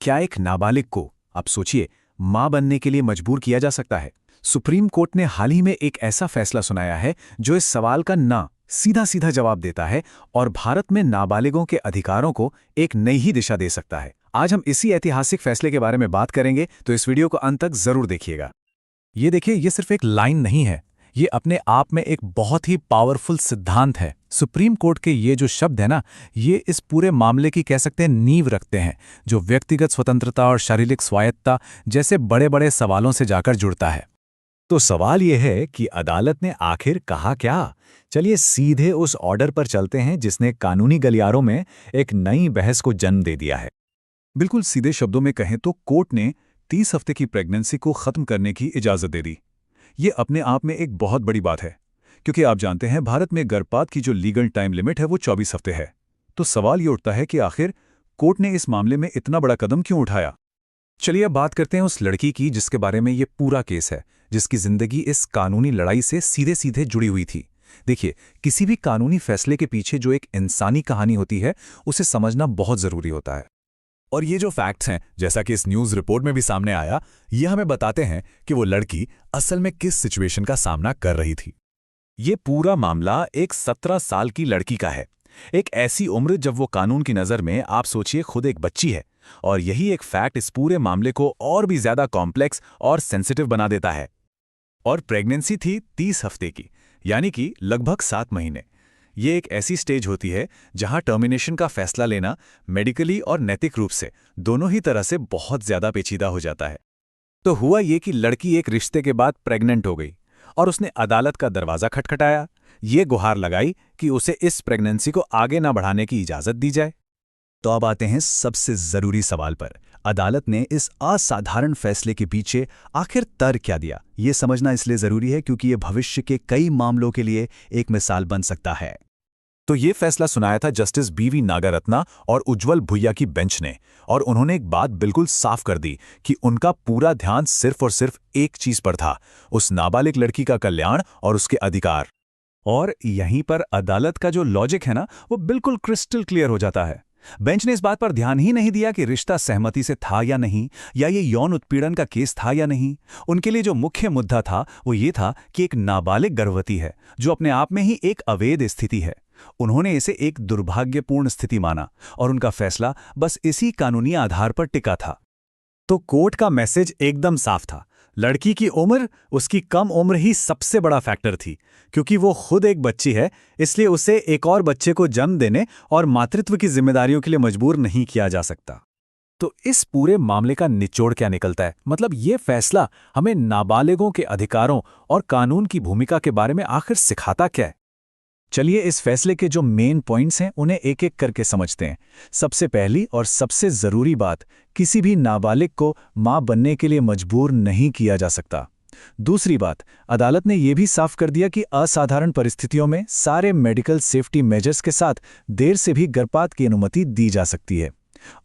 क्या एक नाबालिग को, आप सोचिए, मां बनने के लिए मजबूर किया जा सकता है? सुप्रीम कोर्ट ने हाल ही में एक ऐसा फैसला सुनाया है जो इस सवाल का ना सीधा सीधा जवाब देता है और भारत में नाबालिगों के अधिकारों को एक नई ही दिशा दे सकता है। आज हम इसी ऐतिहासिक फैसले के बारे में बात करेंगे, तो इस वीडियो को अंत तक जरूर देखिएगा। ये देखिए, ये सिर्फ एक लाइन नहीं है, ये अपने आप में एक बहुत ही पावरफुल सिद्धांत है। सुप्रीम कोर्ट के ये जो शब्द है ना, ये इस पूरे मामले की कह सकते हैं नींव रखते हैं, जो व्यक्तिगत स्वतंत्रता और शारीरिक स्वायत्तता जैसे बड़े बड़े सवालों से जाकर जुड़ता है। तो सवाल यह है कि अदालत ने आखिर कहा क्या? चलिए सीधे उस ऑर्डर पर चलते हैं जिसने कानूनी गलियारों में एक नई बहस को जन्म दे दिया है। बिल्कुल सीधे शब्दों में कहें तो कोर्ट ने 30 हफ्ते की प्रेगनेंसी को खत्म करने की इजाजत दे दी। ये अपने आप में एक बहुत बड़ी बात है, क्योंकि आप जानते हैं भारत में गर्भपात की जो लीगल टाइम लिमिट है वो 24 हफ्ते है। तो सवाल ये उठता है कि आखिर कोर्ट ने इस मामले में इतना बड़ा कदम क्यों उठाया। चलिए अब बात करते हैं उस लड़की की जिसके बारे में ये पूरा केस है, जिसकी जिंदगी इस कानूनी लड़ाई से सीधे सीधे जुड़ी हुई थी। देखिए, किसी भी कानूनी फैसले के पीछे जो एक इंसानी कहानी होती है, उसे समझना बहुत जरूरी होता है। और ये जो फैक्ट्स हैं, जैसा कि इस न्यूज़ रिपोर्ट में भी सामने आया, ये हमें बताते हैं कि वो लड़की असल में किस सिचुएशन का सामना कर रही थी। ये पूरा मामला एक 17 साल की लड़की का है, एक ऐसी उम्र जब वो कानून की नज़र में, आप सोचिए, खुद एक बच्ची है। और यही एक फैक्ट इस पूरे मामले को और भी ज्यादा कॉम्प्लेक्स और सेंसिटिव बना देता है। और प्रेगनेंसी थी 30 हफ्ते की, यानी कि लगभग 7 महीने। ये एक ऐसी स्टेज होती है जहां टर्मिनेशन का फैसला लेना मेडिकली और नैतिक रूप से दोनों ही तरह से बहुत ज्यादा पेचीदा हो जाता है। तो हुआ ये कि लड़की एक रिश्ते के बाद प्रेग्नेंट हो गई और उसने अदालत का दरवाजा खटखटाया, ये गुहार लगाई कि उसे इस प्रेगनेंसी को आगे ना बढ़ाने की इजाजत दी जाए। तो अब आते हैं सबसे जरूरी सवाल पर। अदालत ने इस असाधारण फैसले के पीछे आखिर तर्क क्या दिया? ये समझना इसलिए जरूरी है क्योंकि ये भविष्य के कई मामलों के लिए एक मिसाल बन सकता है। तो ये फैसला सुनाया था जस्टिस बीवी नागारत्ना और उज्ज्वल भुइया की बेंच ने, और उन्होंने एक बात बिल्कुल साफ कर दी कि उनका पूरा ध्यान सिर्फ और सिर्फ एक चीज पर था, उस नाबालिग लड़की का कल्याण और उसके अधिकार। और यहीं पर अदालत का जो लॉजिक है ना, वो बिल्कुल क्रिस्टल क्लियर हो जाता है। बेंच ने इस बात पर ध्यान ही नहीं दिया कि रिश्ता सहमति से था या नहीं, या ये यौन उत्पीड़न का केस था या नहीं। उनके लिए जो मुख्य मुद्दा था वो ये था कि एक नाबालिग गर्भवती है, जो अपने आप में ही एक अवैध स्थिति है। उन्होंने इसे एक दुर्भाग्यपूर्ण स्थिति माना और उनका फैसला बस इसी कानूनी आधार पर टिका था। तो कोर्ट का मैसेज एकदम साफ था। लड़की की उम्र, उसकी कम उम्र ही सबसे बड़ा फैक्टर थी। क्योंकि वो खुद एक बच्ची है, इसलिए उसे एक और बच्चे को जन्म देने और मातृत्व की जिम्मेदारियों के लिए मजबूर नहीं किया जा सकता। तो इस पूरे मामले का निचोड़ क्या निकलता है? मतलब ये फैसला हमें नाबालिगों के अधिकारों और कानून की भूमिका के बारे में आखिर सिखाता क्या है? चलिए इस फैसले के जो मेन पॉइंट्स हैं उन्हें एक एक करके समझते हैं। सबसे पहली और सबसे जरूरी बात, किसी भी नाबालिग को मां बनने के लिए मजबूर नहीं किया जा सकता। दूसरी बात, अदालत ने यह भी साफ कर दिया कि असाधारण परिस्थितियों में सारे मेडिकल सेफ्टी मेजर्स के साथ देर से भी गर्भपात की अनुमति दी जा सकती है।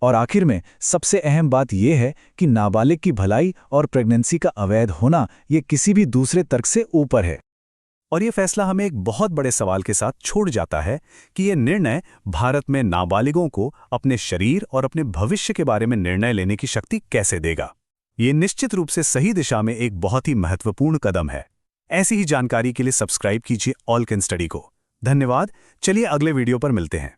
और आखिर में सबसे अहम बात यह है कि नाबालिग की भलाई और प्रेगनेंसी का अवैध होना ये किसी भी दूसरे तर्क से ऊपर है। और ये फैसला हमें एक बहुत बड़े सवाल के साथ छोड़ जाता है कि ये निर्णय भारत में नाबालिगों को अपने शरीर और अपने भविष्य के बारे में निर्णय लेने की शक्ति कैसे देगा। ये निश्चित रूप से सही दिशा में एक बहुत ही महत्वपूर्ण कदम है। ऐसी ही जानकारी के लिए सब्सक्राइब कीजिए ऑल कैन स्टडी को। धन्यवाद। चलिए अगले वीडियो पर मिलते हैं।